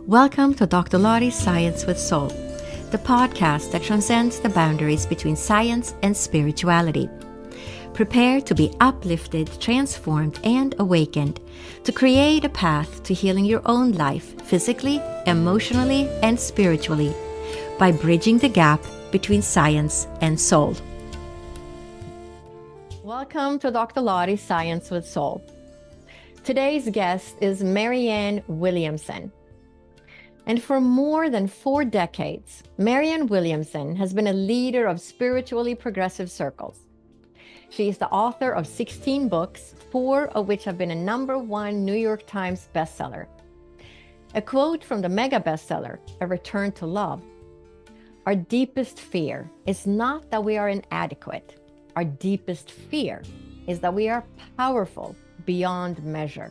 Welcome to Dr. Lottie's Science with Soul, the podcast that transcends the boundaries between science and spirituality. Prepare to be uplifted, transformed, and awakened to create a path to healing your own life physically, emotionally, and spiritually by bridging the gap between science and soul. Welcome to Dr. Lottie's Science with Soul. Today's guest is Marianne Williamson. And for more than 4 decades, Marianne Williamson has been a leader of spiritually progressive circles. She is the author of 16 books, 4 of which have been a #1 New York Times bestseller. A quote from the mega-bestseller, A Return to Love: "Our deepest fear is not that we are inadequate. Our deepest fear is that we are powerful beyond measure."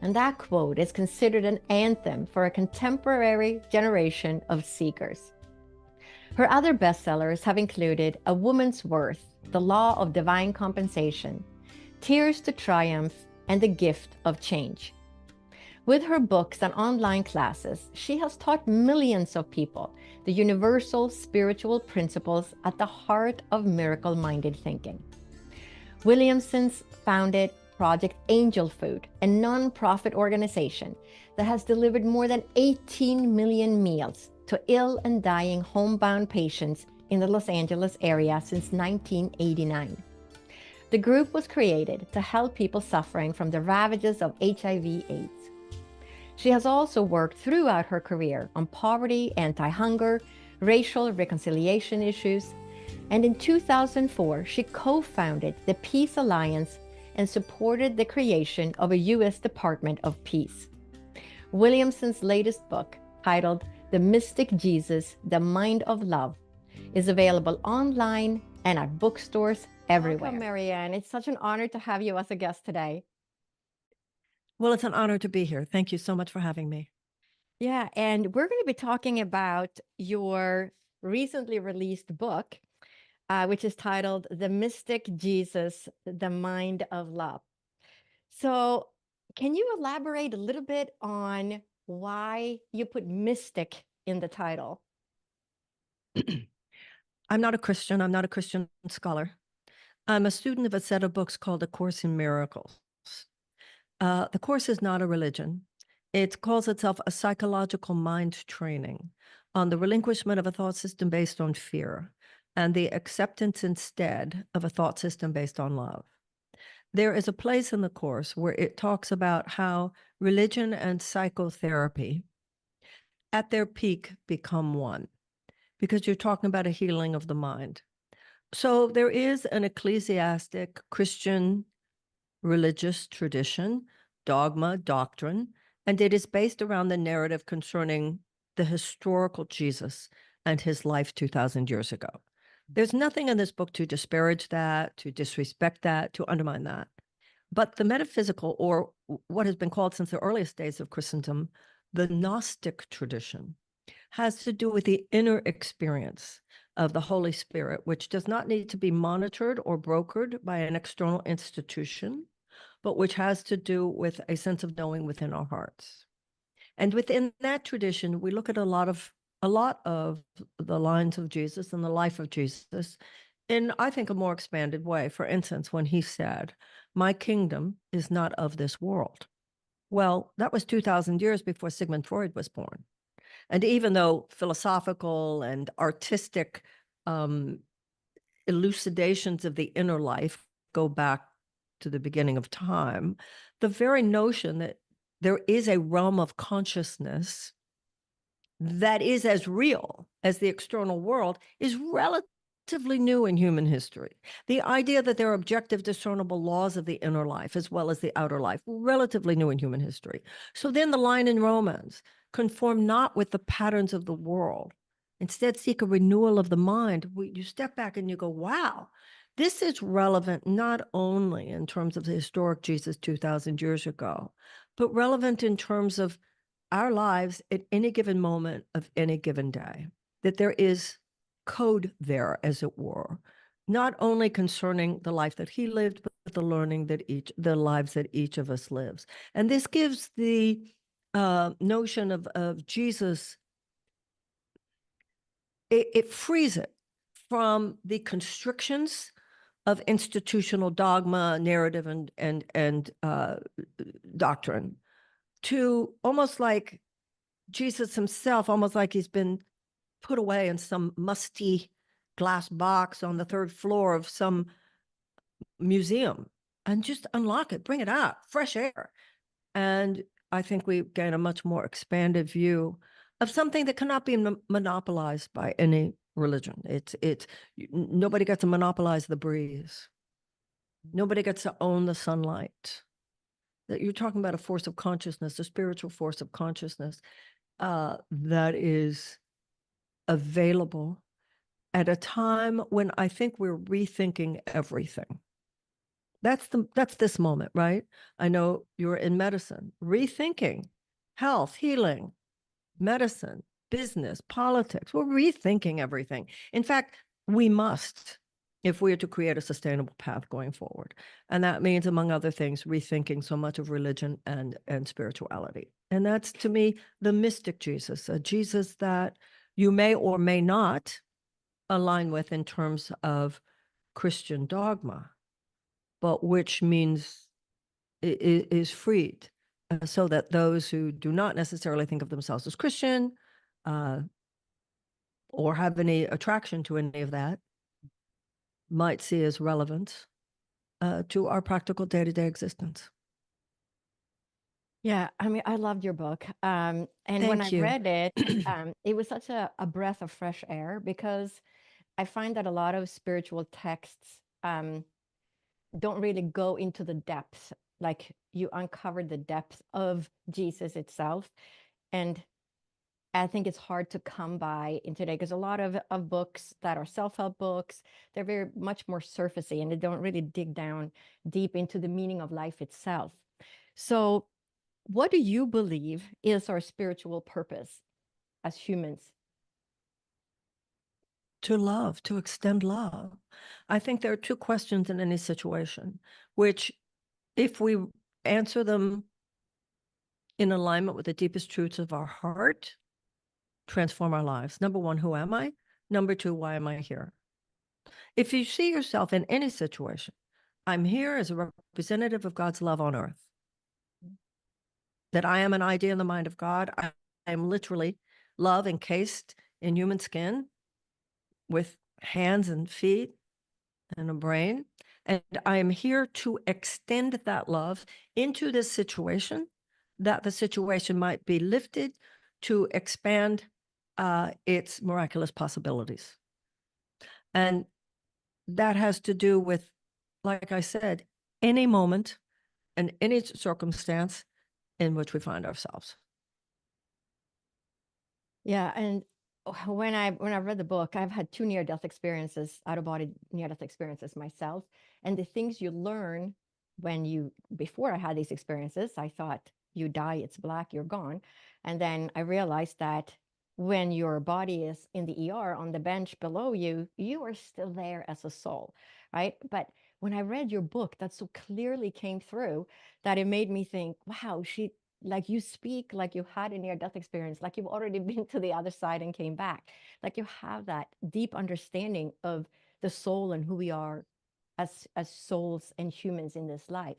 And that quote is considered an anthem for a contemporary generation of seekers. Her other bestsellers have included A Woman's Worth, The Law of Divine Compensation, Tears to Triumph, and The Gift of Change. With her books and online classes, she has taught millions of people the universal spiritual principles at the heart of miracle-minded thinking. Williamson's founded Project Angel Food, a non-profit organization that has delivered more than 18 million meals to ill and dying homebound patients in the Los Angeles area since 1989. The group was created to help people suffering from the ravages of HIV/AIDS. She has also worked throughout her career on poverty, anti-hunger, racial reconciliation issues, and in 2004, she co-founded the Peace Alliance and supported the creation of a U.S. Department of Peace. Williamson's latest book, titled The Mystic Jesus, The Mind of Love, is available online and at bookstores everywhere. Welcome, Marianne. It's such an honor to have you as a guest today. Well, it's an honor to be here. Thank you so much for having me. Yeah, and we're going to be talking about your recently released book, which is titled The Mystic Jesus, The Mind of Love. So can you elaborate a little bit on why you put mystic in the title? I'm not a Christian. I'm not a Christian scholar. I'm a student of a set of books called A Course in Miracles. The Course is not a religion. It calls itself a psychological mind training on the relinquishment of a thought system based on fear and the acceptance instead of a thought system based on love. There is a place in the Course where it talks about how religion and psychotherapy at their peak become one, because you're talking about a healing of the mind. So there is an ecclesiastic Christian religious tradition, dogma, doctrine, and it is based around the narrative concerning the historical Jesus and his life 2,000 years ago. There's nothing in this book to disparage that, to disrespect that, to undermine that. But the metaphysical, or what has been called since the earliest days of Christendom, the Gnostic tradition, has to do with the inner experience of the Holy Spirit, which does not need to be monitored or brokered by an external institution, but which has to do with a sense of knowing within our hearts. And within that tradition, we look at a lot of the lines of Jesus and the life of Jesus in, I think, a more expanded way. For instance, when he said, "My kingdom is not of this world." Well, that was 2,000 years before Sigmund Freud was born. And even though philosophical and artistic elucidations of the inner life go back to the beginning of time, the very notion that there is a realm of consciousness that is as real as the external world is relatively new in human history. The idea that there are objective, discernible laws of the inner life as well as the outer life, relatively new in human history. So then the line in Romans, conform not with the patterns of the world, instead seek a renewal of the mind. You step back and you go, wow, this is relevant not only in terms of the historic Jesus 2,000 years ago, but relevant in terms of our lives at any given moment of any given day, that there is code there, as it were, not only concerning the life that he lived, but the learning that the lives that each of us lives. And this gives the notion of Jesus, it frees it from the constrictions of institutional dogma, narrative, and doctrine, to almost like Jesus himself, almost like he's been put away in some musty glass box on the third floor of some museum, and just unlock it, bring it out, fresh air. And I think we gain a much more expanded view of something that cannot be monopolized by any religion. Nobody gets to monopolize the breeze. Nobody gets to own the sunlight. That you're talking about a force of consciousness, a spiritual force of consciousness that is available at a time when I think we're rethinking everything. That's this moment, right? I know you're in medicine, rethinking health, healing, medicine, business, politics. We're rethinking everything. In fact, we must, if we are to create a sustainable path going forward. And that means, among other things, rethinking so much of religion and spirituality. And that's, to me, the mystic Jesus, a Jesus that you may or may not align with in terms of Christian dogma, but which means is freed, so that those who do not necessarily think of themselves as Christian or have any attraction to any of that might see as relevant to our practical day-to-day existence. Yeah, I mean, I loved your book. And when I Thank you. read it, it was such a breath of fresh air, because I find that a lot of spiritual texts don't really go into the depths, like you uncover the depth of Jesus itself. And I think it's hard to come by in today, because a lot of books that are self-help books, they're very much more surfacey, and they don't really dig down deep into the meaning of life itself. So what do you believe is our spiritual purpose as humans? To love, to extend love. I think there are two questions in any situation, which, if we answer them in alignment with the deepest truths of our heart, transform our lives. Number one, who am I? Number two, why am I here? If you see yourself in any situation, I'm here as a representative of God's love on earth, that I am an idea in the mind of God. I am literally love encased in human skin, with hands and feet and a brain. And I am here to extend that love into this situation, that the situation might be lifted to expand its miraculous possibilities. And that has to do with, like I said, any moment and any circumstance in which we find ourselves. Yeah, and when I read the book, I've had two near-death experiences, out-of-body near-death experiences myself. And the things you learn before I had these experiences, I thought, you die, it's black, you're gone. And then I realized that when your body is in the ER on the bench below you, you are still there as a soul, right? But when I read your book, that so clearly came through, that it made me think, wow, like you speak like you had a near-death experience, like you've already been to the other side and came back, like you have that deep understanding of the soul and who we are as souls and humans in this life.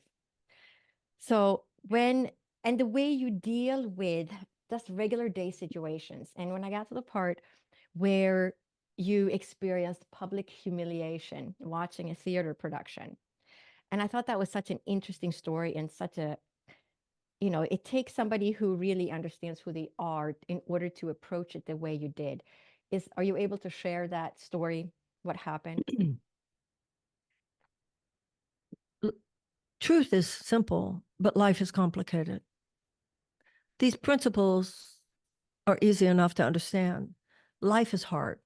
So and the way you deal with just regular day situations, and when I got to the part where you experienced public humiliation watching a theater production, and I thought that was such an interesting story, and such a, it takes somebody who really understands who they are in order to approach it the way you did. Are you able to share that story? What happened? Truth is simple, but life is complicated. These principles are easy enough to understand. Life is hard.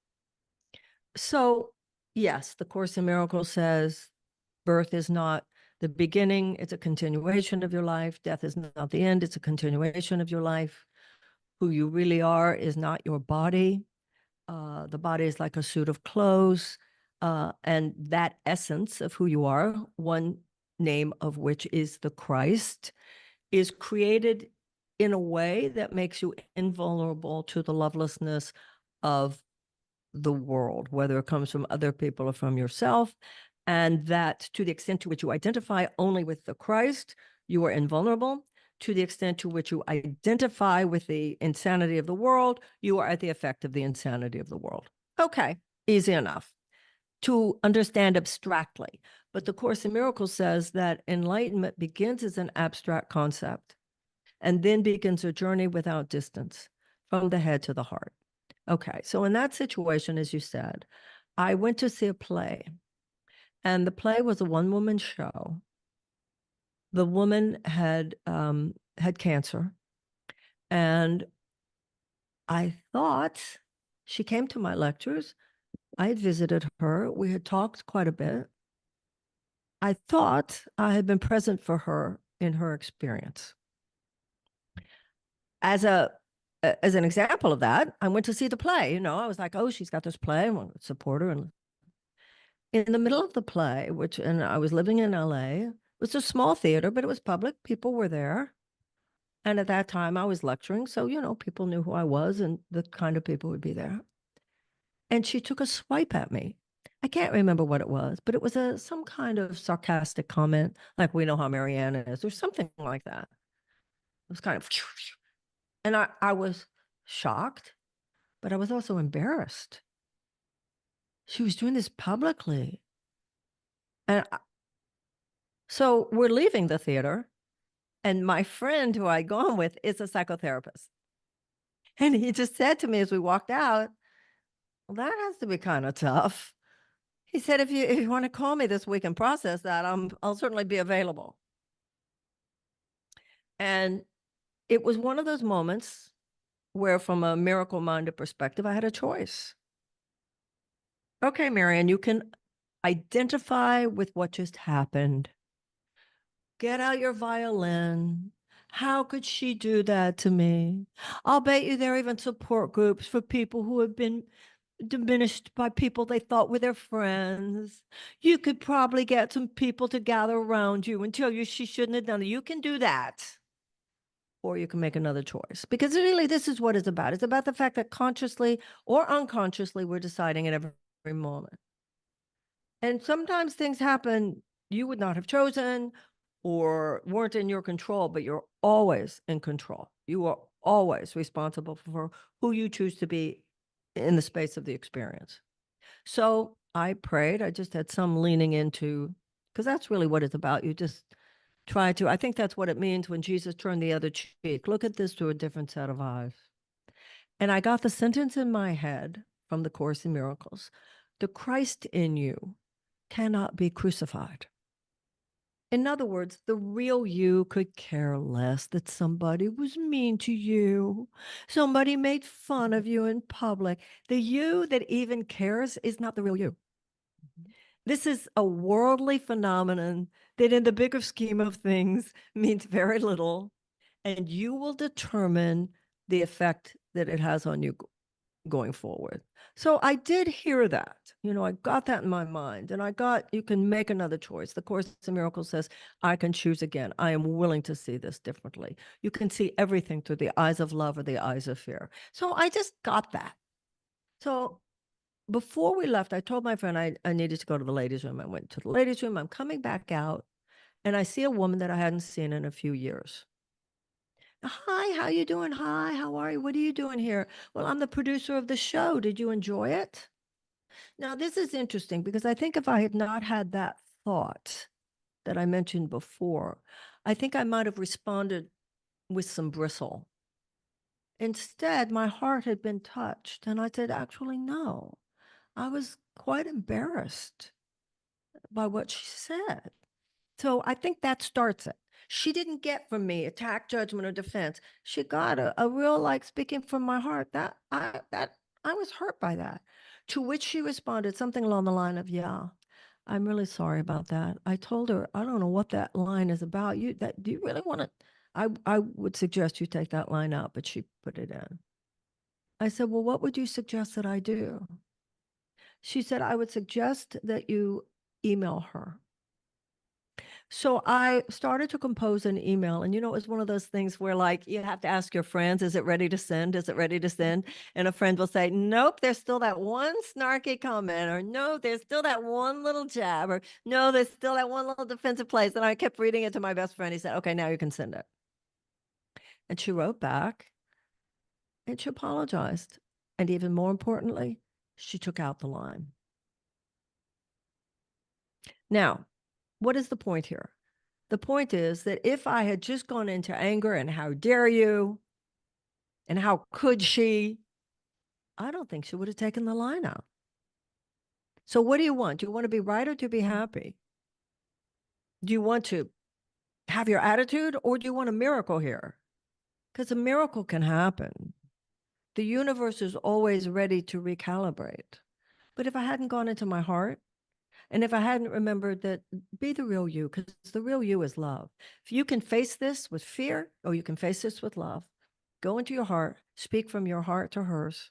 So, yes, the Course in Miracles says birth is not the beginning, it's a continuation of your life. Death is not the end, it's a continuation of your life. Who you really are is not your body. The body is like a suit of clothes. And that essence of who you are, one name of which is the Christ, is created in a way that makes you invulnerable to the lovelessness of the world, whether it comes from other people or from yourself. And that to the extent to which you identify only with the Christ, you are invulnerable. To the extent to which you identify with the insanity of the world, you are at the effect of the insanity of the world. Okay, easy enough to understand abstractly. But the Course in Miracles says that enlightenment begins as an abstract concept and then begins a journey without distance from the head to the heart. Okay, so in that situation, as you said, I went to see a play, and the play was a one-woman show. The woman had cancer, and I thought she came to my lectures. I had visited her. We had talked quite a bit. I thought I had been present for her in her experience. As an example of that, I went to see the play. I was like, oh, she's got this play. I want to support her. And in the middle of the play, and I was living in LA, it was a small theater, but it was public. People were there. And at that time, I was lecturing. So, people knew who I was and the kind of people would be there. And she took a swipe at me. I can't remember what it was, but it was some kind of sarcastic comment, like, we know how Marianne is, or something like that. It was kind of, and I was shocked, but I was also embarrassed. She was doing this publicly. And so we're leaving the theater, and my friend who I'd gone with is a psychotherapist. And he just said to me as we walked out, well, that has to be kind of tough. He said, if you want to call me this week and process that, I'll certainly be available. And it was one of those moments where, from a miracle-minded perspective, I had a choice. Okay, Marianne, you can identify with what just happened. Get out your violin. How could she do that to me? I'll bet you there are even support groups for people who have been diminished by people they thought were their friends. You could probably get some people to gather around you and tell you she shouldn't have done it. You can do that. Or you can make another choice. Because really, this is what it's about. It's about the fact that consciously or unconsciously, we're deciding at every moment. And sometimes things happen you would not have chosen or weren't in your control, but you're always in control. You are always responsible for who you choose to be in the space of the experience. So I prayed. I just had some leaning into, because that's really what it's about. You just try to, I think that's what it means when Jesus turned the other cheek. Look at this through a different set of eyes. And I got the sentence in my head from the Course in Miracles: the Christ in you cannot be crucified. In other words, the real you could care less that somebody was mean to you, somebody made fun of you in public. The you that even cares is not the real you. This is a worldly phenomenon that, in the bigger scheme of things, means very little, and you will determine the effect that it has on you going forward. So I did hear that. I got that in my mind, and I got, you can make another choice. The Course in Miracles says, I can choose again. I am willing to see this differently. You can see everything through the eyes of love or the eyes of fear. So I just got that. So before we left, I told my friend I needed to go to the ladies' room. I went to the ladies' room. I'm coming back out, and I see a woman that I hadn't seen in a few years. Hi, how you doing? Hi, how are you? What are you doing here? Well, I'm the producer of the show. Did you enjoy it? Now, this is interesting because I think if I had not had that thought that I mentioned before, I think I might have responded with some bristle. Instead, my heart had been touched, and I said, actually, no. I was quite embarrassed by what she said. So I think that starts it. She didn't get from me attack, judgment, or defense. She got a real, like, speaking from my heart. That I was hurt by that. To which she responded something along the line of, "Yeah, I'm really sorry about that." I told her, "I don't know what that line is about. Do you really want to?" I would suggest you take that line out, but she put it in. I said, "Well, what would you suggest that I do?" She said, "I would suggest that you email her." So I started to compose an email, and it was one of those things where, like, you have to ask your friends, is it ready to send? Is it ready to send? And a friend will say, nope, there's still that one snarky comment, or no, there's still that one little jab, or no, there's still that one little defensive place. And I kept reading it to my best friend. He said, okay, now you can send it. And she wrote back and she apologized. And even more importantly, she took out the line. Now, what is the point here? The point is that if I had just gone into anger and how dare you, and how could she, I don't think she would have taken the line out. So what do you want? Do you want to be right or to be happy? Do you want to have your attitude, or do you want a miracle here? Because a miracle can happen. The universe is always ready to recalibrate. But if I hadn't gone into my heart, and if I hadn't remembered that, be the real you, because the real you is love. If you can face this with fear, or you can face this with love, go into your heart, speak from your heart to hers.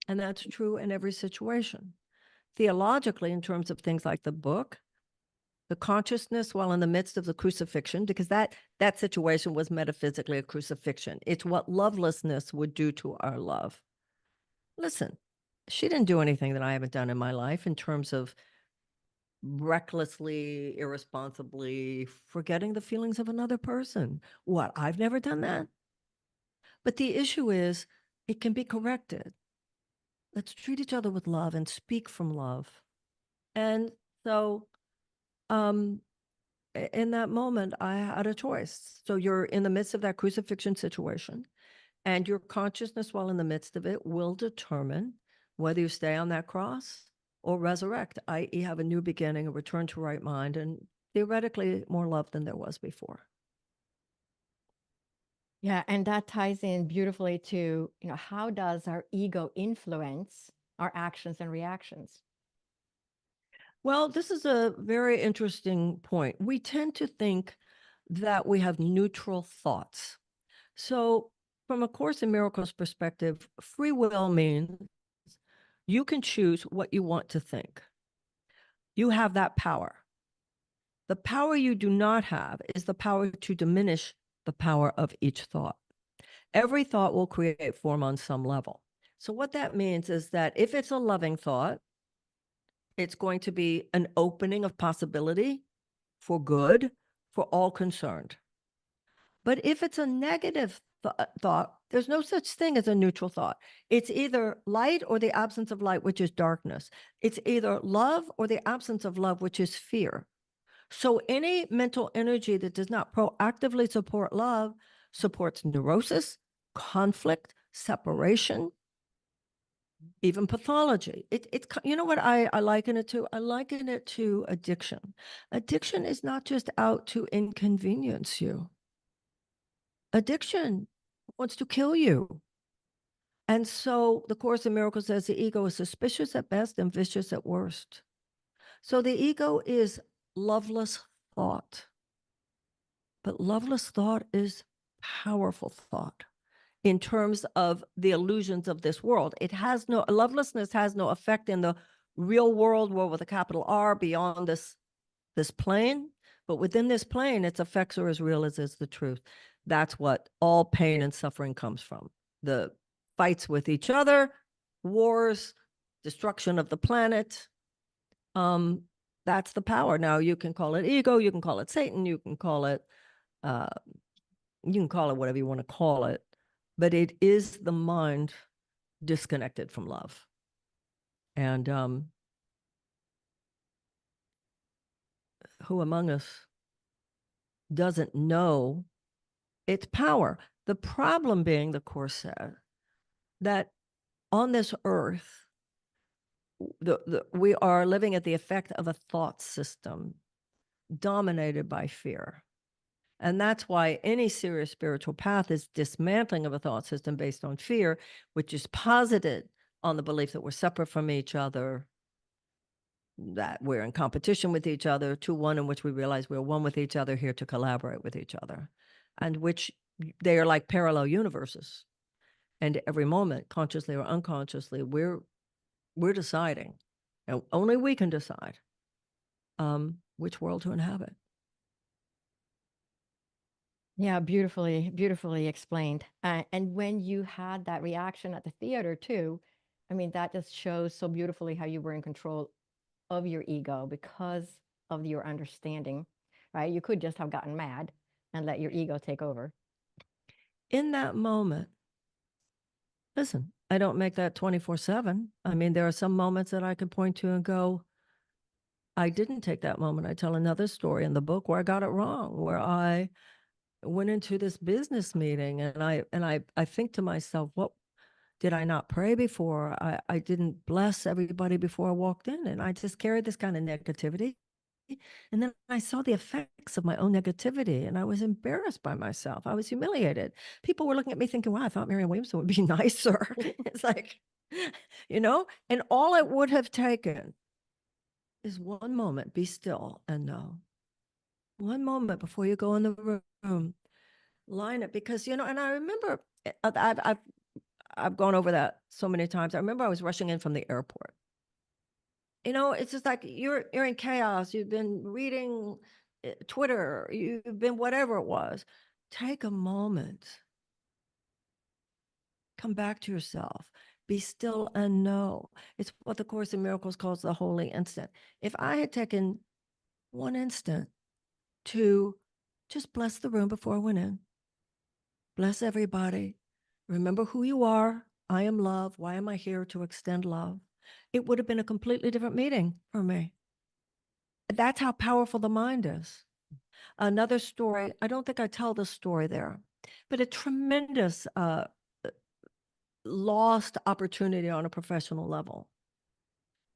And that's true in every situation. Theologically, in terms of things like the book, the consciousness while in the midst of the crucifixion, because that situation was metaphysically a crucifixion. It's what lovelessness would do to our love. Listen, she didn't do anything that I haven't done in my life in terms of recklessly, irresponsibly forgetting the feelings of another person. What? I've never done that. But the issue is, it can be corrected. Let's treat each other with love and speak from love. And so, in that moment, I had a choice. So you're in the midst of that crucifixion situation, and your consciousness while in the midst of it will determine whether you stay on that cross or resurrect, i.e. have a new beginning, a return to right mind, and theoretically more love than there was before. Yeah, and that ties in beautifully to, how does our ego influence our actions and reactions? Well, this is a very interesting point. We tend to think that we have neutral thoughts. So from A Course in Miracles perspective, free will means you can choose what you want to think. You have that power. The power you do not have is the power to diminish the power of each thought. Every thought will create form on some level. So what that means is that if it's a loving thought, it's going to be an opening of possibility for good for all concerned. But if it's a negative thought, there's no such thing as a neutral thought. It's either light or the absence of light, which is darkness. It's either love or the absence of love, which is fear. So any mental energy that does not proactively support love supports neurosis, conflict, separation, even pathology. It's what I liken it to? I liken it to addiction. Addiction is not just out to inconvenience you. Addiction wants to kill you. And so the Course in Miracles says the ego is suspicious at best and vicious at worst. So the ego is loveless thought. But loveless thought is powerful thought in terms of the illusions of this world. Lovelessness has no effect in the real world with a capital R beyond this plane. But within this plane, its effects are as real as is the truth. That's what all pain and suffering comes from. The fights with each other, wars, destruction of the planet. That's the power. Now, you can call it ego, you can call it Satan, you can call it whatever you want to call it, but it is the mind disconnected from love. And who among us doesn't know its power? The problem being, the Course said, that on this earth, we are living at the effect of a thought system dominated by fear. And that's why any serious spiritual path is dismantling of a thought system based on fear, which is posited on the belief that we're separate from each other, that we're in competition with each other, to one in which we realize we're one with each other, here to collaborate with each other, and which they are like parallel universes. And every moment, consciously or unconsciously, we're deciding, and only we can decide which world to inhabit. Yeah, beautifully, beautifully explained. And when you had that reaction at the theater too, I mean, that just shows so beautifully how you were in control of your ego because of your understanding, right? You could just have gotten mad and let your ego take over. In that moment, listen, I don't make that 24/7. I mean, there are some moments that I could point to and go, I didn't take that moment. I tell another story in the book where I got it wrong, where I went into this business meeting and I think to myself, what did I not pray before? I didn't bless everybody before I walked in, and I just carried this kind of negativity. And then I saw the effects of my own negativity, and I was embarrassed by myself. I was humiliated. People were looking at me thinking, wow, I thought Marianne Williamson would be nicer. It's like, and all it would have taken is one moment, be still and know. One moment before you go in the room, line it, because, and I remember I've gone over that so many times. I remember I was rushing in from the airport. It's just like you're in chaos. You've been reading Twitter. You've been whatever it was. Take a moment. Come back to yourself. Be still and know. It's what the Course in Miracles calls the holy instant. If I had taken one instant to just bless the room before I went in, bless everybody, remember who you are. I am love. Why am I here? To extend love. It would have been a completely different meeting for me. That's how powerful the mind is. Another story, I don't think I tell the story there, but a tremendous lost opportunity on a professional level.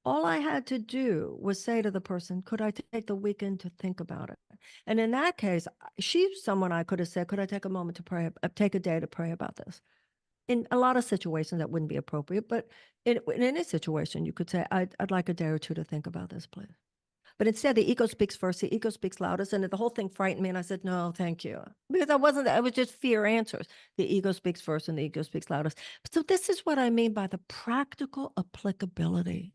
All I had to do was say to the person, could I take the weekend to think about it? And in that case, she's someone I could have said, could I take a moment to pray, take a day to pray about this? In a lot of situations that wouldn't be appropriate, but in any situation, you could say, I'd like a day or two to think about this, please. But instead, the ego speaks first, the ego speaks loudest, and the whole thing frightened me. And I said, no, thank you. Because I was just fear answers. The ego speaks first and the ego speaks loudest. So this is what I mean by the practical applicability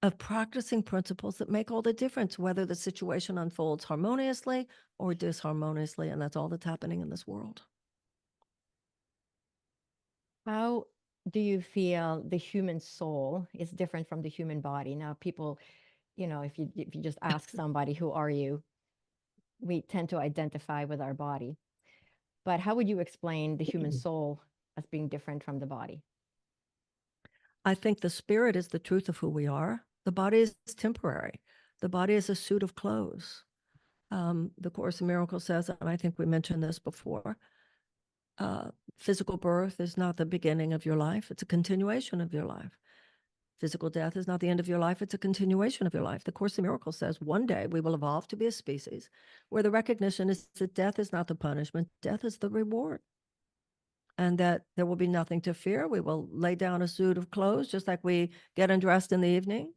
of practicing principles that make all the difference, whether the situation unfolds harmoniously or disharmoniously. And that's all that's happening in this world. How do you feel the human soul is different from the human body? Now, people, if you just ask somebody, who are you? We tend to identify with our body. But how would you explain the human soul as being different from the body? I think the spirit is the truth of who we are. The body is temporary. The body is a suit of clothes. The Course in Miracles says, and I think we mentioned this before, physical birth is not the beginning of your life. It's a continuation of your life. Physical death is not the end of your life. It's a continuation of your life. The Course in Miracles says one day we will evolve to be a species where the recognition is that death is not the punishment. Death is the reward. And that there will be nothing to fear. We will lay down a suit of clothes, just like we get undressed in the evening.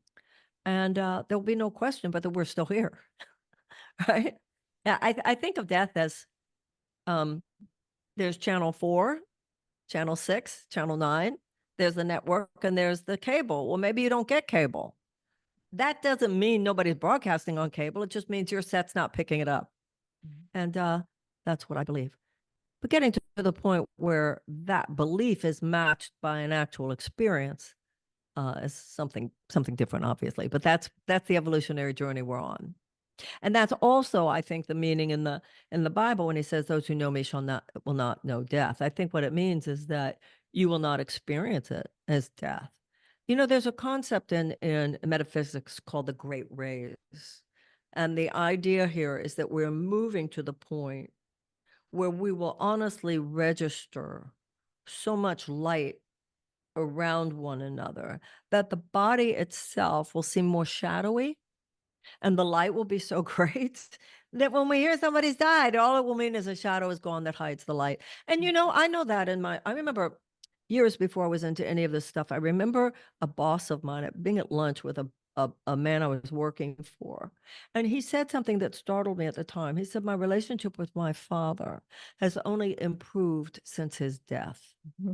And there will be no question but that we're still here, right? Yeah, I think of death as there's channel 4, channel 6, channel 9. There's the network and there's the cable. Well, maybe you don't get cable. That doesn't mean nobody's broadcasting on cable. It just means your set's not picking it up. And that's what I believe. But getting to the point where that belief is matched by an actual experience is something different, obviously. But that's the evolutionary journey we're on. And that's also, I think, the meaning in the Bible when he says, those who know me will not know death. I think what it means is that you will not experience it as death. There's a concept in metaphysics called the great rays. And the idea here is that we're moving to the point where we will honestly register so much light around one another that the body itself will seem more shadowy and the light will be so great that when we hear somebody's died, all it will mean is a shadow is gone that hides the light. And I know that I remember years before I was into any of this stuff, I remember a boss of mine being at lunch with a man I was working for. And he said something that startled me at the time. He said, my relationship with my father has only improved since his death. Mm-hmm.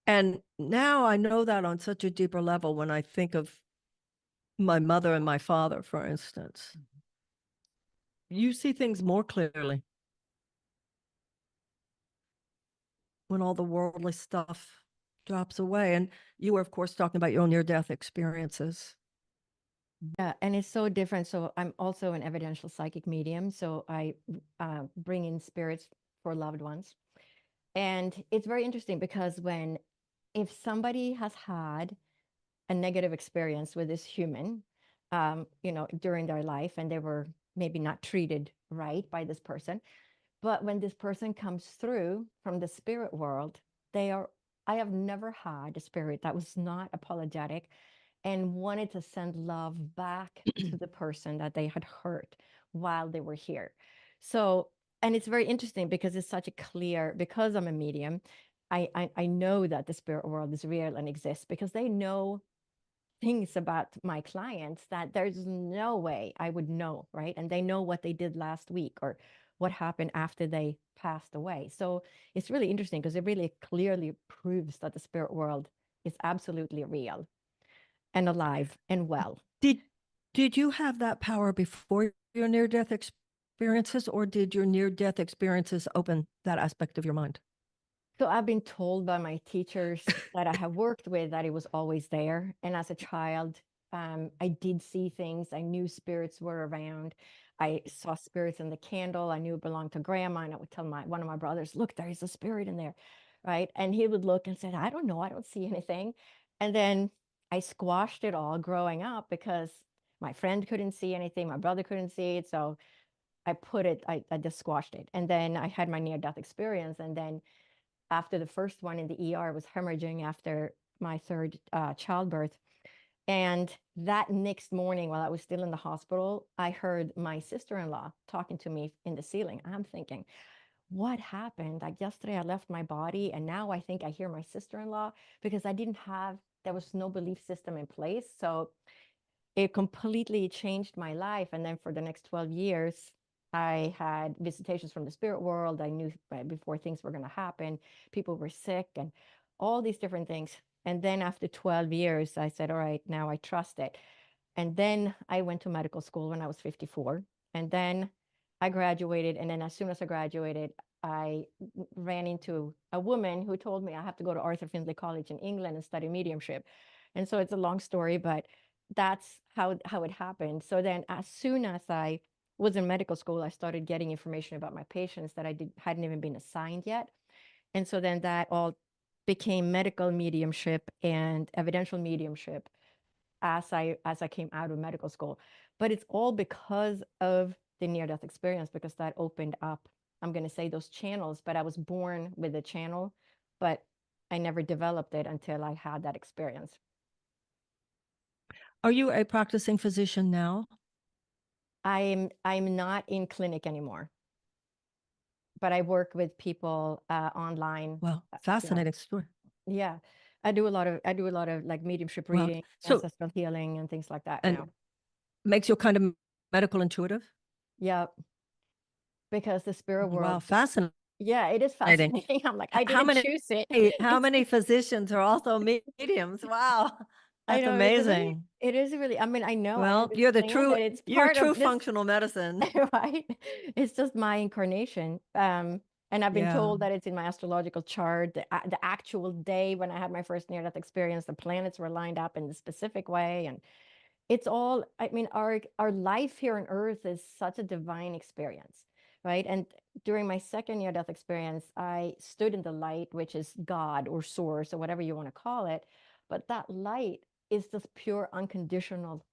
And now I know that on such a deeper level when I think of My mother and my father, for instance. You see things more clearly when all the worldly stuff drops away. And you were, of course, talking about your own near-death experiences. Yeah, and it's so different. So I'm also an evidential psychic medium. So I bring in spirits for loved ones. And it's very interesting because if somebody has had a negative experience with this human, during their life, and they were maybe not treated right by this person, but when this person comes through from the spirit world, I have never had a spirit that was not apologetic and wanted to send love back to the person that they had hurt while they were here. So, and it's very interesting because it's such a clear, because I'm a medium, I know that the spirit world is real and exists because they know things about my clients that there's no way I would know, right? And they know what they did last week or what happened after they passed away. So it's really interesting because it really clearly proves that the spirit world is absolutely real and alive and well. Did you have that power before your near-death experiences, or did your near-death experiences open that aspect of your mind? So I've been told by my teachers that I have worked with that it was always there. And as a child, I did see things. I knew spirits were around. I saw spirits in the candle. I knew it belonged to grandma. And I would tell one of my brothers, look, there is a spirit in there. Right. And he would look and said, I don't know. I don't see anything. And then I squashed it all growing up because my friend couldn't see anything. My brother couldn't see it. So I just squashed it. And then I had my near death experience. And then after the first one in the ER, was hemorrhaging after my third childbirth. And that next morning, while I was still in the hospital, I heard my sister-in-law talking to me in the ceiling. I'm thinking, what happened? Like yesterday, I left my body, and now I think I hear my sister-in-law because there was no belief system in place. So it completely changed my life. And then for the next 12 years, I had visitations from the spirit world. I knew before things were going to happen, people were sick and all these different things. And then after 12 years, I said, all right, now I trust it. And then I went to medical school when I was 54. And then I graduated. And then as soon as I graduated, I ran into a woman who told me I have to go to Arthur Findlay College in England and study mediumship. And so it's a long story, but that's how it happened. So then as soon as I was in medical school, I started getting information about my patients that hadn't even been assigned yet. And so then that all became medical mediumship and evidential mediumship as I came out of medical school. But it's all because of the near-death experience, because that opened up, I'm going to say, those channels. But I was born with a channel, but I never developed it until I had that experience. Are you a practicing physician now? I'm not in clinic anymore, but I work with people online. Well, fascinating story. Yeah, I do a lot of like mediumship Well, reading, so ancestral healing, and things like that and now. makes you kind of medical intuitive. Yeah, because the spirit Wow, world. fascinating. Yeah, it is fascinating. I'm like, I How didn't many choose it. how many physicians are also mediums? Wow, I that's know amazing. it is really, I mean, I know, I Well, you're understand that it's you're part true of this, functional medicine. right? It's just my incarnation. And I've been Yeah. told that it's in my astrological chart, the actual day when I had my first near-death experience, the planets were lined up in the specific way. And it's all, I mean, our life here on earth is such a divine experience, right? And during my second near-death experience, I stood in the light, which is God or source or whatever you want to call it. But that light is just pure unconditional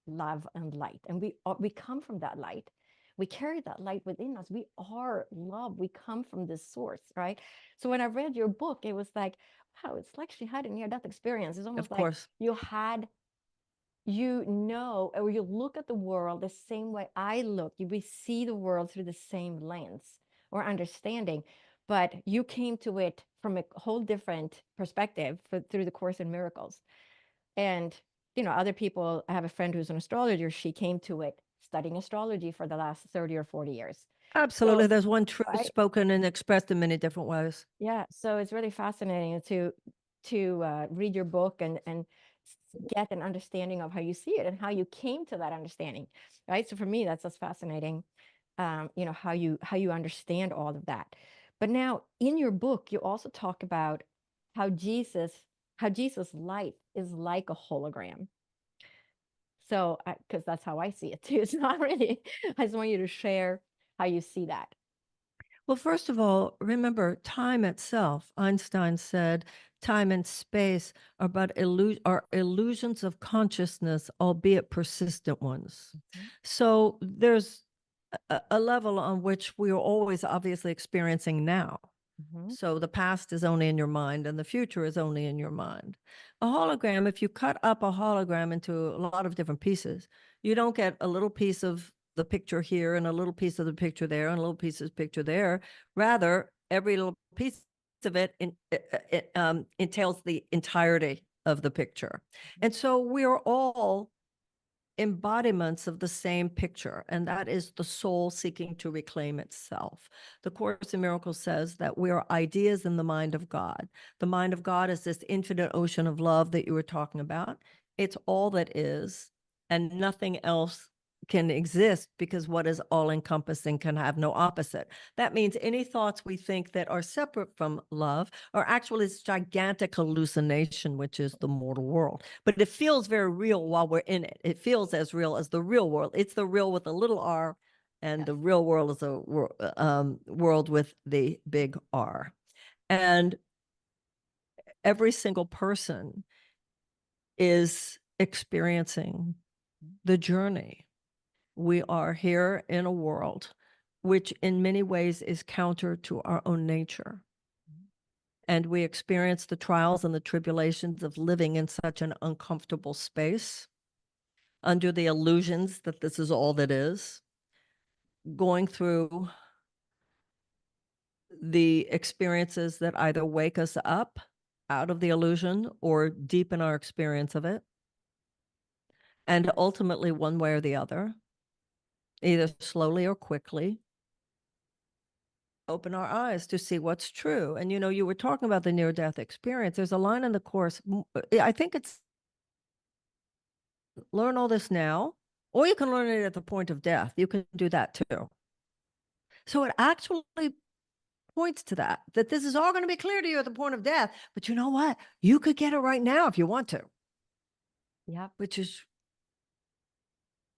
love and light. And we come from that light. We carry that light within us. We are love. We come from this source, right? So when I read your book, it was like, wow, it's like she had a near-death experience. It's almost Of like course. or you look at the world the same way I look. We see the world through the same lens or understanding, but you came to it from a whole different perspective through the Course in Miracles. And, other people, I have a friend who's an astrologer. She came to it studying astrology for the last 30 or 40 years. Absolutely. So, There's one truth right? spoken and expressed in many different ways. Yeah. So it's really fascinating to read your book and get an understanding of how you see it and how you came to that understanding, right? So for me, that's just fascinating, how you understand all of that. But now in your book, you also talk about how Jesus' life is like a hologram. So, because that's how I see it too. It's not really, I just want you to share how you see that. Well, first of all, remember time itself. Einstein said time and space are illusions of consciousness, albeit persistent ones. Mhm. So there's a level on which we are always obviously experiencing now. Mhm. So the past is only in your mind and the future is only in your mind. A hologram, if you cut up a hologram into a lot of different pieces, you don't get a little piece of the picture here and a little piece of the picture there and a little piece of the picture there. Rather, every little piece of it entails the entirety of the picture. And so we're all embodiments of the same picture, and that is the soul seeking to reclaim itself. The Course in Miracles says that we are ideas in the mind of God. The mind of God is this infinite ocean of love that you were talking about. It's all that is, and nothing else can exist, because what is all encompassing can have no opposite. That means any thoughts we think that are separate from love are actually this gigantic hallucination, which is the mortal world. But it feels very real while we're in it. It feels as real as the real world. It's the real with a little r, and Yes. the real world is a world with the big R. And every single person is experiencing the journey. We are here in a world which in many ways is counter to our own nature. And we experience the trials and the tribulations of living in such an uncomfortable space under the illusions that this is all that is, going through the experiences that either wake us up out of the illusion or deepen our experience of it. And ultimately, one way or the other, either slowly or quickly, open our eyes to see what's true. And you were talking about the near-death experience. There's a line in the Course, I think it's learn all this now, or you can learn it at the point of death. You can do that too. So it actually points to that this is all going to be clear to you at the point of death. But you know what? You could get it right now if you want to. Yeah. Which is,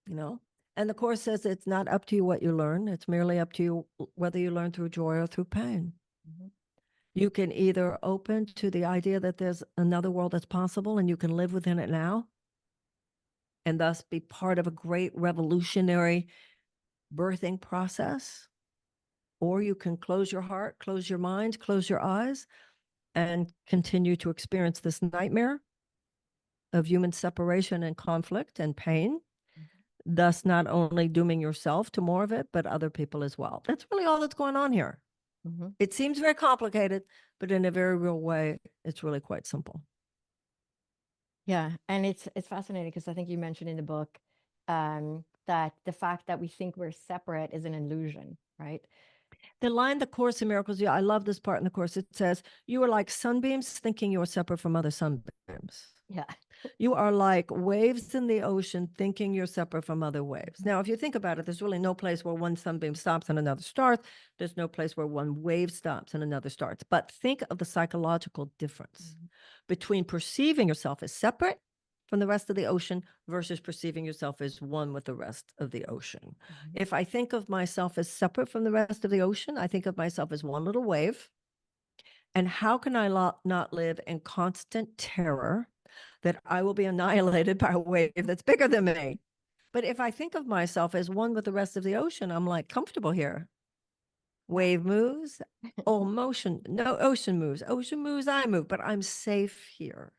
and the Course says it's not up to you what you learn. It's merely up to you whether you learn through joy or through pain. Mhm. You can either open to the idea that there's another world that's possible and you can live within it now, and thus be part of a great revolutionary birthing process. Or you can close your heart, close your mind, close your eyes, and continue to experience this nightmare of human separation and conflict and pain, thus not only dooming yourself to more of it, but other people as well. That's really all that's going on here. Mhm. It seems very complicated, but in a very real way, it's really quite simple. Yeah, and it's fascinating because I think you mentioned in the book that the fact that we think we're separate is an illusion, right? The line, the Course in Miracles, yeah, I love this part in the Course. It says, you are like sunbeams thinking you are separate from other sunbeams. Yeah. You are like waves in the ocean thinking you're separate from other waves. Now, if you think about it, there's really no place where one sunbeam stops and another starts. There's no place where one wave stops and another starts. But think of the psychological difference between perceiving yourself as separate from the rest of the ocean versus perceiving yourself as one with the rest of the ocean. If I think of myself as separate from the rest of the ocean, I think of myself as one little wave. And how can I not live in constant terror that I will be annihilated by a wave that's bigger than me? But if I think of myself as one with the rest of the ocean, I'm like comfortable here. Wave moves, oh, motion, no, ocean moves, I move, but I'm safe here.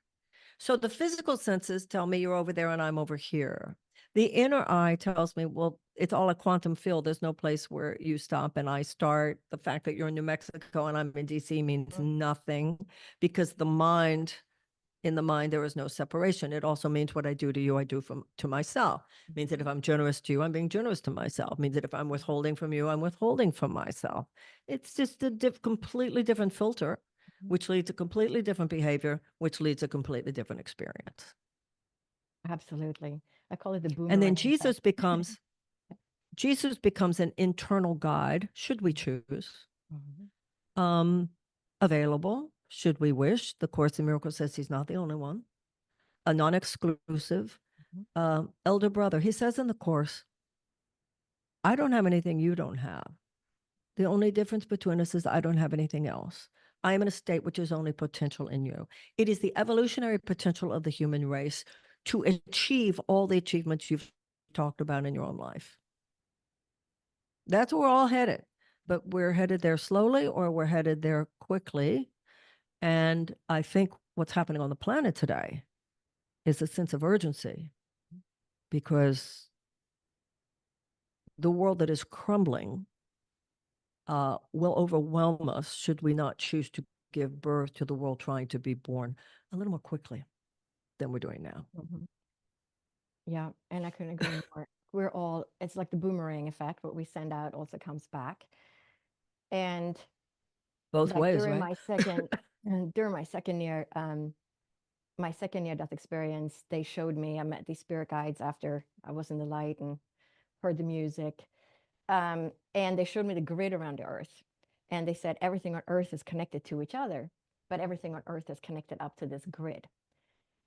So the physical senses tell me you're over there and I'm over here. The inner eye tells me, well, it's all a quantum field. There's no place where you stop and I start. The fact that you're in New Mexico and I'm in DC means nothing, because in the mind, there is no separation. It also means what I do to you, I do to myself. It means that if I'm generous to you, I'm being generous to myself. It means that if I'm withholding from you, I'm withholding from myself. It's just a completely different filter, which leads to completely different behavior, which leads to completely different experience. Absolutely. I call it the And then boomerang Jesus effect. becomes an internal guide, should we choose, Mhm. available, should we wish. The Course in Miracles says he's not the only one, a non-exclusive Mhm. elder brother. He says in the Course, I don't have anything you don't have. The only difference between us is I don't have anything else. I am in a state which is only potential in you. It is the evolutionary potential of the human race to achieve all the achievements you've talked about in your own life. That's where we're all headed, but we're headed there slowly or we're headed there quickly. And I think what's happening on the planet today is a sense of urgency because the world that is crumbling will overwhelm us should we not choose to give birth to the world trying to be born a little more quickly than we're doing now. Mhm. Yeah, and I couldn't agree more. We're all, it's like the boomerang effect. What we send out also comes back. And Both like ways, right? during my second near death experience, they showed me, I met these spirit guides after I was in the light and heard the music. And they showed me the grid around the earth. And they said everything on earth is connected to each other, but everything on earth is connected up to this grid.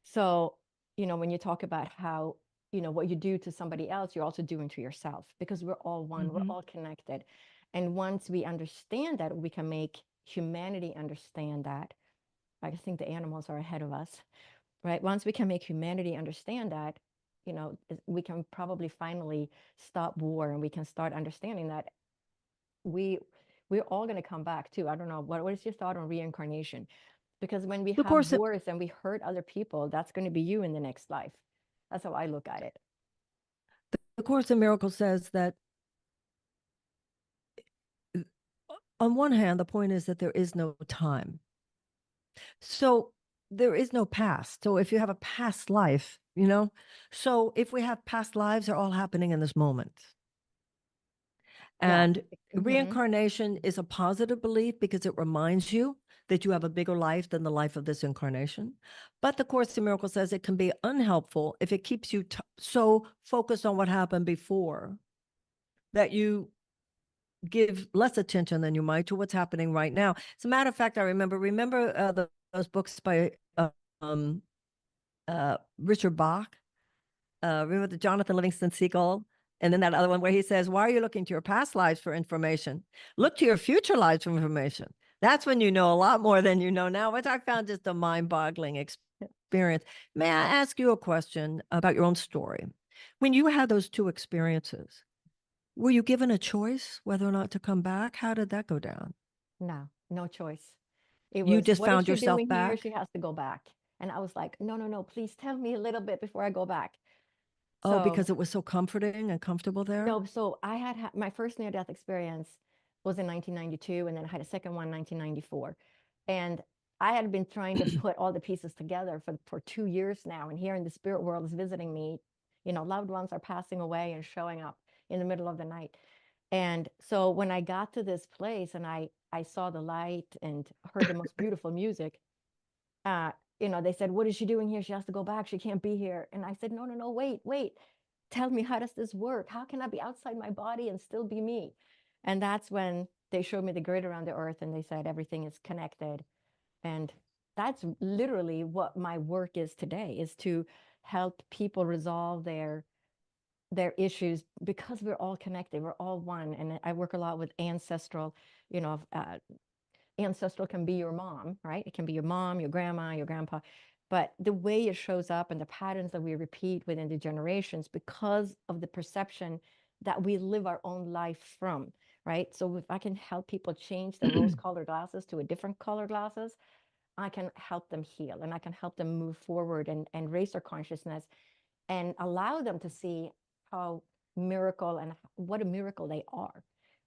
So, when you talk about how, what you do to somebody else, you're also doing to yourself because we're all one, we're Mm-hmm. all connected. And once we understand that, we can make humanity understand that. I think the animals are ahead of us, right? Once we can make humanity understand that, we can probably finally stop war and we can start understanding that we we're all going to come back too. I don't know, what is your thought on reincarnation? Because when we The have course, wars and we hurt other people, that's going to be you in the next life. That's how I look at it. the Course in Miracles says that on one hand, the point is that there is no time. So there is no past. So if you have a past life, so if we have past lives, they're all happening in this moment. Yeah. And Mhm. reincarnation is a positive belief because it reminds you that you have a bigger life than the life of this incarnation. But the Course in Miracles says it can be unhelpful if it keeps you so focused on what happened before that you give less attention than you might to what's happening right now. As a matter of fact, I remember those books by um, Richard Bach. Remember the Jonathan Livingston Seagull? And then that other one where he says, why are you looking to your past lives for information? Look to your future lives for information. That's when you know a lot more than you know now, which I found just a mind-boggling experience. May I ask you a question about your own story? When you had those two experiences, were you given a choice whether or not to come back? How did that go down? No, no choice. It You was, just what is found she yourself doing here? back? She has to go back. And I was like, no, no, no, please tell me a little bit before I go back. Oh, So because it was so comforting and comfortable there? no, so I had my first near death experience was in 1992, and then I had a second one in 1994. And I had been trying to put all the pieces together for 2 years now. And here in the spirit world is visiting me. Loved ones are passing away and showing up in the middle of the night. And so when I got to this place and I saw the light and heard the most beautiful music, uh, they said, what is she doing here? She has to go back. She can't be here. And I said, no, no, no, wait, wait. Tell me, how does this work? How can I be outside my body and still be me? And that's when they showed me the grid around the earth and they said everything is connected. And that's literally what my work is today, is to help people resolve their issues because we're all connected. We're all one. And I work a lot with ancestral, ancestral can be your mom, right? It can be your mom, your grandma, your grandpa. But the way it shows up and the patterns that we repeat within the generations because of the perception that we live our own life from, right? So if I can help people change their rose-colored glasses to a different color glasses, I can help them heal and I can help them move forward and raise their consciousness and allow them to see how miracle and what a miracle they are,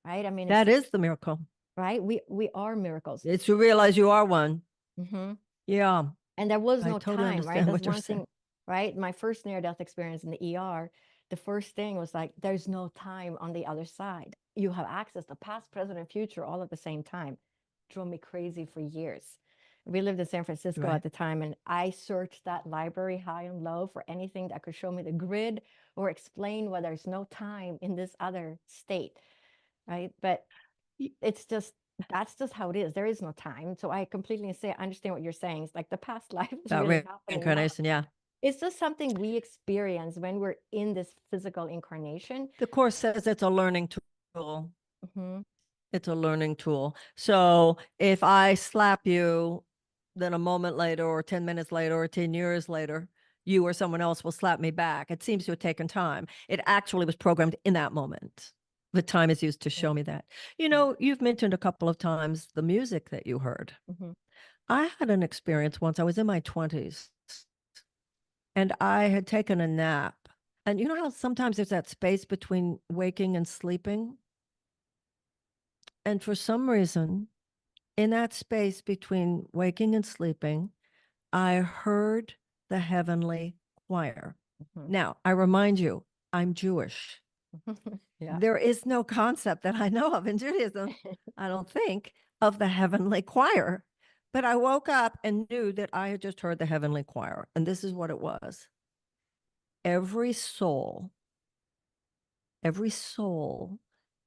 right? I mean, That it's is the miracle. right. We are miracles. It's to realize you are one. Hmm. Yeah, And there was I no totally time, right? understand That's what you're one saying. thing, right? My first near-death experience in the ER, the first thing was like, there's no time on the other side. You have access to past, present, and future all at the same time. Drove me crazy for years. We lived in San Francisco Right. at the time, and I searched that library high and low for anything that could show me the grid or explain why there's no time in this other state, right? But it's just that's just how it is. There is no time. So I completely understand what you're saying. It's like the past life is About really happening now. reincarnation, yeah. It's just something we experience when we're in this physical incarnation. The Course says it's a learning tool. Mm-hmm. It's a learning tool. So if I slap you, then a moment later or 10 minutes later or 10 years later, you or someone else will slap me back. It seems to have taken time. It actually was programmed in that moment. The time is used to show me that. You know, you've mentioned a couple of times the music that you heard. Mm-hmm. I had an experience once. I was in my 20s and I had taken a nap. And you know how sometimes there's that space between waking and sleeping? And for some reason, in that space between waking and sleeping, I heard the heavenly choir. Mm-hmm. Now, I remind you, I'm Jewish. Yeah. There is no concept that I know of in Judaism, I don't think, of the heavenly choir. But I woke up and knew that I had just heard the heavenly choir. And this is what it was. Every soul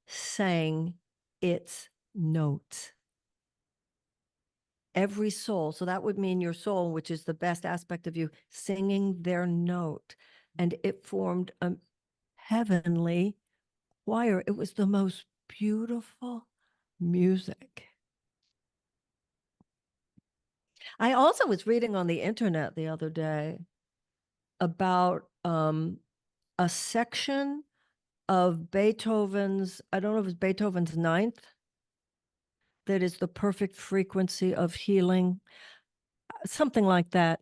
sang its note. Every soul. So that would mean your soul, which is the best aspect of you, singing their note. And it formed a heavenly choir. It was the most beautiful music. I also was reading on the internet the other day about a section of Beethoven's, I don't know if it's Beethoven's ninth, that is the perfect frequency of healing, something like that.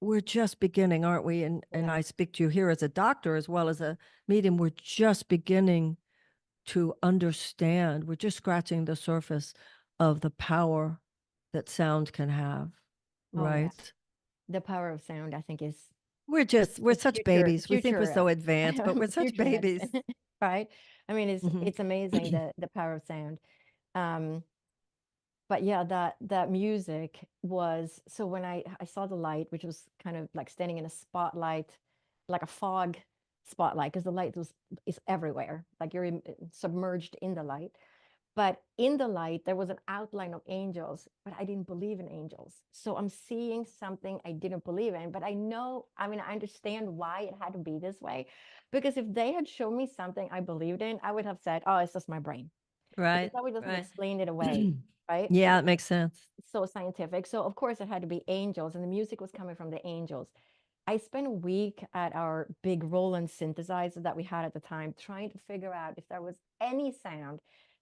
We're just beginning, aren't we? And I speak to you here as a doctor as well as a medium. We're just beginning to understand. We're just scratching the surface of the power that sound can have, right? Yeah. The power of sound, I think, is We're such babies. We think we're so advanced, but we're such babies. Right? I mean, Mhm. it's amazing the power of sound. But yeah, that music was so when I saw the light, which was kind of like standing in a spotlight, like a fog spotlight, because the light is everywhere, like you're submerged in the light. But in the light, there was an outline of angels, but I didn't believe in angels. So I'm seeing something I didn't believe in, but I know, I mean, I understand why it had to be this way. Because if they had shown me something I believed in, I would have said, oh, it's just my brain. Right. Because that would just Right. explain it away, right? Yeah, it makes sense. So scientific. So of course it had to be angels, and the music was coming from the angels. I spent a week at our big Roland synthesizer that we had at the time trying to figure out if there was any sound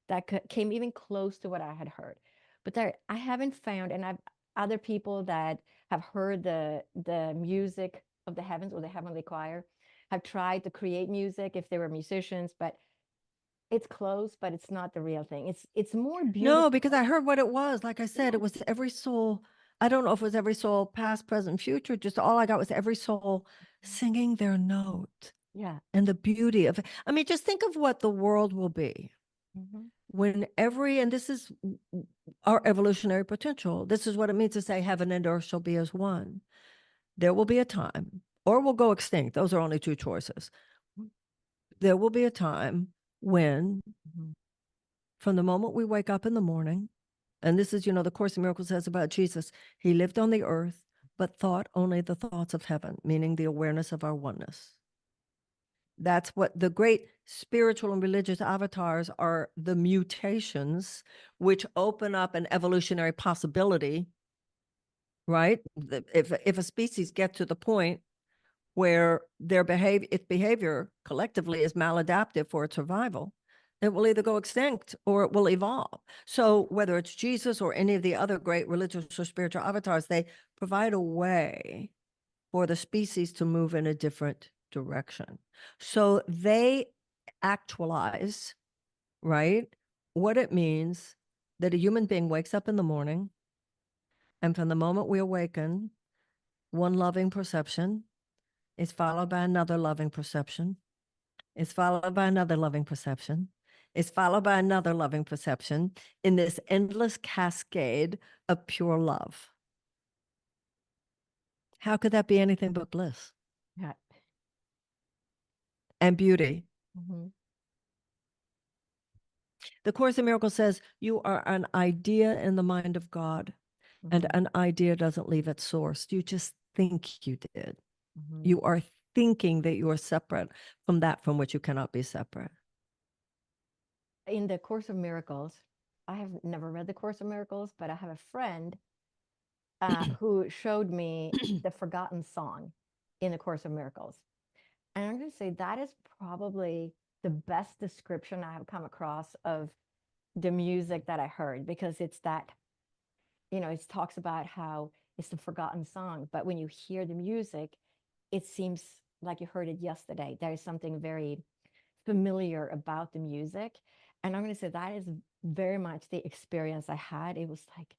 that came even close to what I had heard. But there, I haven't found, and I've other people that have heard the music of the heavens or the heavenly choir have tried to create music if they were musicians, but it's close, but it's not the real thing. It's more beautiful. No, because I heard what it was. Like I said, it was every soul. I don't know if it was every soul, past, present, future. Just all I got was every soul singing their note. Yeah. And the beauty of it. I mean, just think of what the world will be when and this is our evolutionary potential. This is what it means to say heaven and earth shall be as one. There will be a time, or we'll go extinct. Those are only two choices. There will be a time when, from the moment we wake up in the morning, and this is, the Course in Miracles says about Jesus, he lived on the earth, but thought only the thoughts of heaven, meaning the awareness of our oneness. That's what the great spiritual and religious avatars are, the mutations which open up an evolutionary possibility, right? If a species gets to the point where its behavior collectively is maladaptive for its survival, it will either go extinct or it will evolve. So whether it's Jesus or any of the other great religious or spiritual avatars, they provide a way for the species to move in a different direction. So they actualize, right, what it means that a human being wakes up in the morning, and from the moment we awaken, one loving perception is followed by another loving perception, is followed by another loving perception, is followed by another loving perception in this endless cascade of pure love. How could that be anything but bliss Yeah. and beauty? Mm-hmm. The Course in Miracles says you are an idea in the mind of God, and Mm-hmm. an idea doesn't leave its source. You just think you did. Mm-hmm. You are thinking that you are separate from that from which you cannot be separate. In the Course of Miracles, I have never read the Course of Miracles, but I have a friend who showed me the Forgotten Song in the Course of Miracles. And I'm going to say that is probably the best description I have come across of the music that I heard, because it's that, it talks about how it's the forgotten song, but when you hear the music, it seems like you heard it yesterday. There is something very familiar about the music. And I'm going to say that is very much the experience I had. It was like,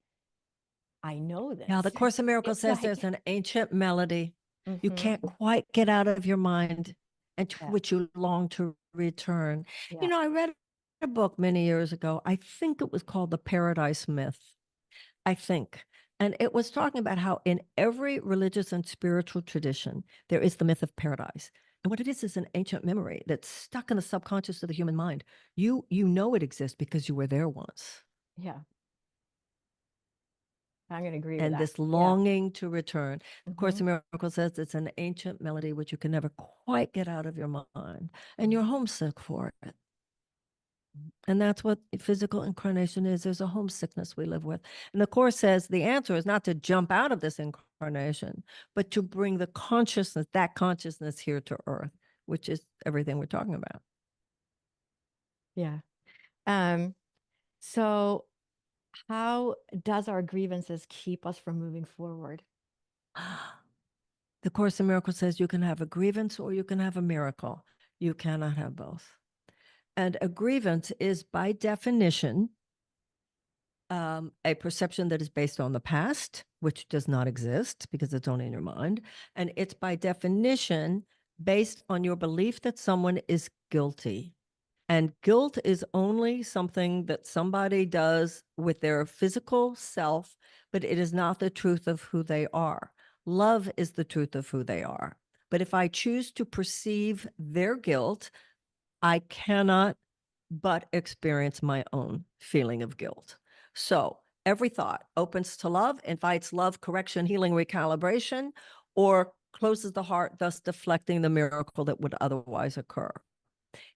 I know this. Yeah, the Course in Miracles says there's an ancient melody you can't quite get out of your mind and to which you long to return. Yeah. I read a book many years ago. I think it was called The Paradise Myth. I think. And it was talking about how in every religious and spiritual tradition, there is the myth of paradise. And what it is an ancient memory that's stuck in the subconscious of the human mind. You know it exists because you were there once. Yeah. I'm going to agree with And that. this longing to return. The Course Mm-hmm. in Miracles says it's an ancient melody which you can never quite get out of your mind. And you're homesick for it. And that's what physical incarnation is. There's a homesickness we live with. And the Course says the answer is not to jump out of this incarnation, but to bring the consciousness, that consciousness here to earth, which is everything we're talking about. Yeah. So how does our grievances keep us from moving forward? The Course in Miracles says you can have a grievance or you can have a miracle. You cannot have both. And a grievance is by definition a perception that is based on the past, which does not exist because it's only in your mind. And it's by definition based on your belief that someone is guilty. And guilt is only something that somebody does with their physical self, but it is not the truth of who they are. Love is the truth of who they are. But if I choose to perceive their guilt, I cannot but experience my own feeling of guilt. So every thought opens to love, invites love, correction, healing, recalibration, or closes the heart, thus deflecting the miracle that would otherwise occur.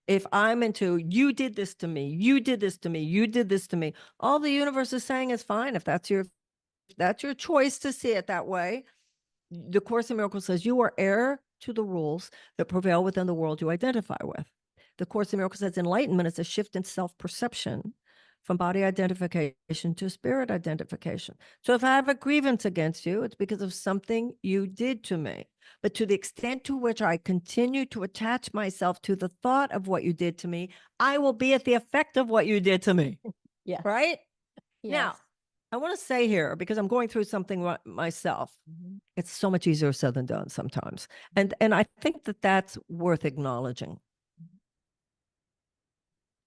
If I'm into, you did this to me, you did this to me, you did this to me, all the universe is saying is fine. If that's your choice to see it that way. The Course in Miracles says you are heir to the rules that prevail within the world you identify with. The Course in Miracles says enlightenment is a shift in self-perception from body identification to spirit identification. So if I have a grievance against you, it's because of something you did to me. But to the extent to which I continue to attach myself to the thought of what you did to me, I will be at the effect of what you did to me. Yeah. Right? Yes. Now, I want to say here, because I'm going through something myself, it's so much easier said than done sometimes. And I think that that's worth acknowledging.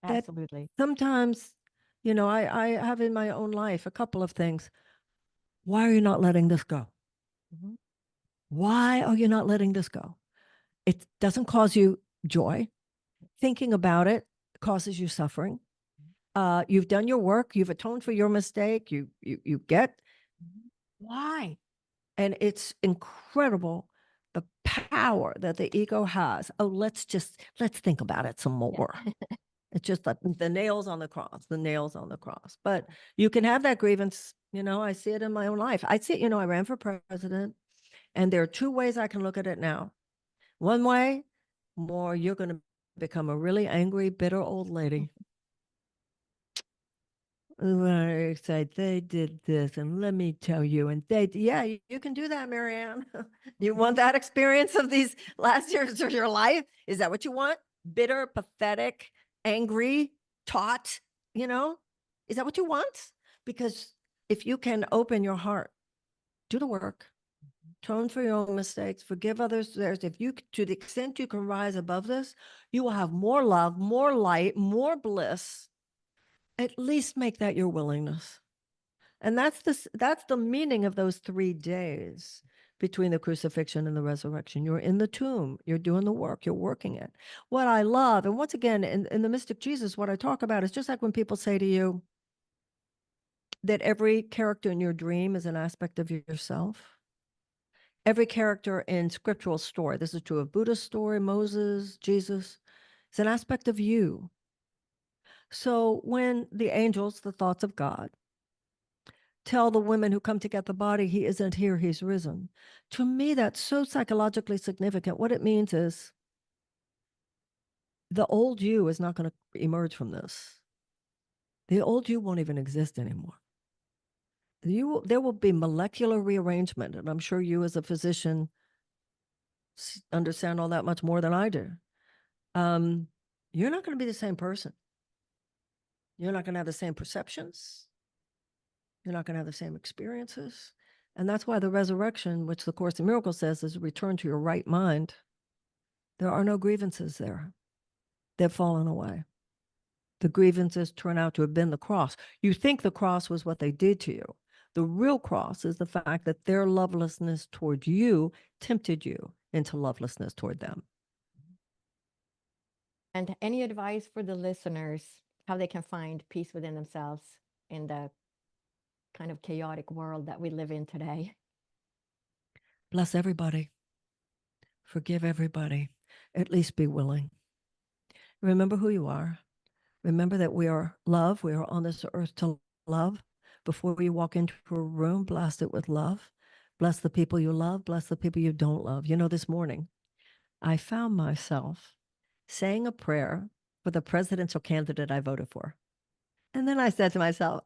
Absolutely. That sometimes, I have in my own life a couple of things. Why are you not letting this go? Why are you not letting this go? It doesn't cause you joy. Thinking about it causes you suffering. You've done your work. You've atoned for your mistake. You get why? And it's incredible the power that the ego has. Oh, let's think about it some more. Yeah. It's just like the nails on the cross, the nails on the cross. But you can have that grievance. I see it in my own life. I see it, I ran for president, and there are two ways I can look at it now. One way, more you're going to become a really angry, bitter old lady. I say they did this, and let me tell you, and you can do that, Marianne. You want that experience of these last years of your life? Is that what you want? Bitter, pathetic, angry, taut, is that what you want? Because if you can open your heart, do the work, atone for your own mistakes, forgive others theirs. If you, to the extent you can rise above this, you will have more love, more light, more bliss. At least make that your willingness. And that's the meaning of those 3 days. between the crucifixion and the resurrection. You're in the tomb. You're doing the work. You're working it. What I love, and once again, in the Mystic Jesus, what I talk about is just like when people say to you that every character in your dream is an aspect of yourself. Every character in scriptural story, this is true of Buddha's story, Moses, Jesus, is an aspect of you. So when the angels, the thoughts of God, tell the women who come to get the body, he isn't here, he's risen. To me, that's so psychologically significant. What it means is the old you is not going to emerge from this. The old you won't even exist anymore. There will be molecular rearrangement, and I'm sure you as a physician understand all that much more than I do. You're not going to be the same person. You're not going to have the same perceptions. You're not going to have the same experiences. And that's why the resurrection, which the Course in Miracles says is a return to your right mind. There are no grievances there. They've fallen away. The grievances turn out to have been the cross. You think the cross was what they did to you. The real cross is the fact that their lovelessness toward you tempted you into lovelessness toward them. And any advice for the listeners, how they can find peace within themselves in the kind of chaotic world that we live in today? Bless everybody. Forgive everybody. At least be willing. Remember who you are. Remember that we are love. We are on this earth to love. Before you walk into a room, blast it with love. Bless the people you love. Bless the people you don't love. You know, this morning, I found myself saying a prayer for the presidential candidate I voted for. And then I said to myself,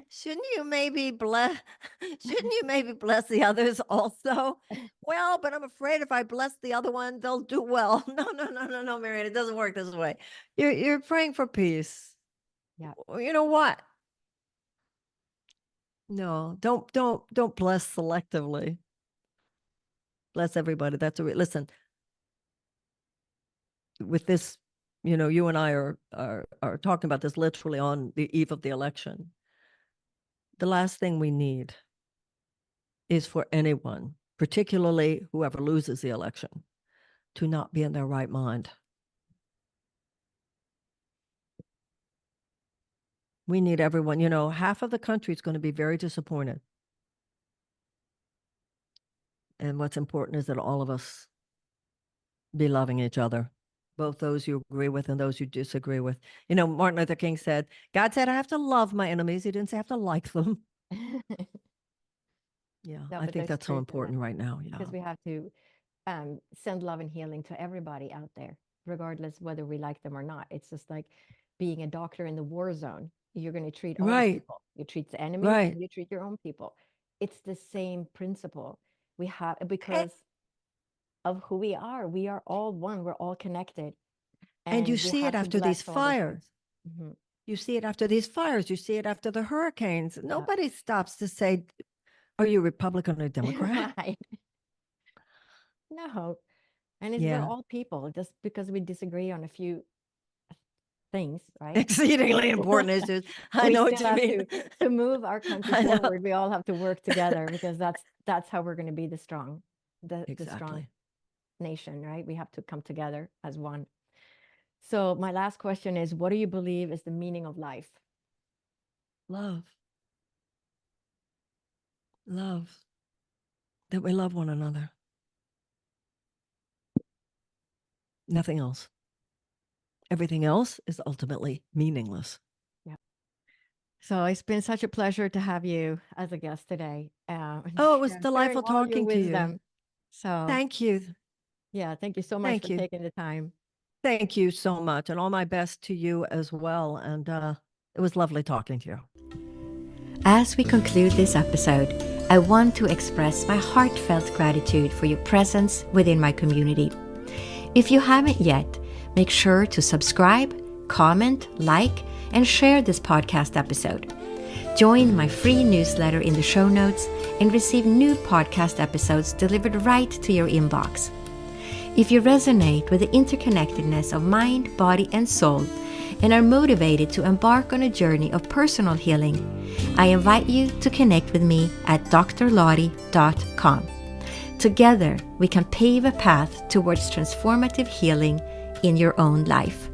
shouldn't you maybe bless the others also? Well, but I'm afraid if I bless the other one, they'll do well. No, Marianne, it doesn't work this way. You're praying for peace. Yeah. You know what? No, don't bless selectively. Bless everybody. That's listen. With this, you know, you and I are talking about this literally on the eve of the election. The last thing we need is for anyone, particularly whoever loses the election, to not be in their right mind. We need everyone. You know, half of the country is going to be very disappointed. And what's important is that all of us be loving each other, both those you agree with and those you disagree with. You know, Martin Luther King said, God said, I have to love my enemies. He didn't say I have to like them. Yeah, no, I think that's so important right now. Yeah. Because we have to send love and healing to everybody out there, regardless whether we like them or not. It's just like being a doctor in the war zone. You're going to treat all the people. You treat the enemy, and you treat your own people. It's the same principle. We have, because of who we are. We are all one. We're all connected. And you see it after these fires. Mm-hmm. You see it after these fires. You see it after the hurricanes. Yeah. Nobody stops to say, are you Republican or Democrat? Right. No. And we're all people. Just because we disagree on a few things, right? Exceedingly important issues. I know what you mean. To move our country forward, we all have to work together, because that's how we're going to be the strong nation, right? We have to come together as one. So my last question is, what do you believe is the meaning of life? Love. Love. That we love one another. Nothing else. Everything else is ultimately meaningless. Yeah. So it's been such a pleasure to have you as a guest today. It was delightful talking to you. So thank you. Yeah, thank you so much for taking the time. Thank you so much, and all my best to you as well. And it was lovely talking to you. As we conclude this episode, I want to express my heartfelt gratitude for your presence within my community. If you haven't yet, make sure to subscribe, comment, like, and share this podcast episode. Join my free newsletter in the show notes and receive new podcast episodes delivered right to your inbox. If you resonate with the interconnectedness of mind, body, and soul, and are motivated to embark on a journey of personal healing, I invite you to connect with me at drlottie.com. Together, we can pave a path towards transformative healing in your own life.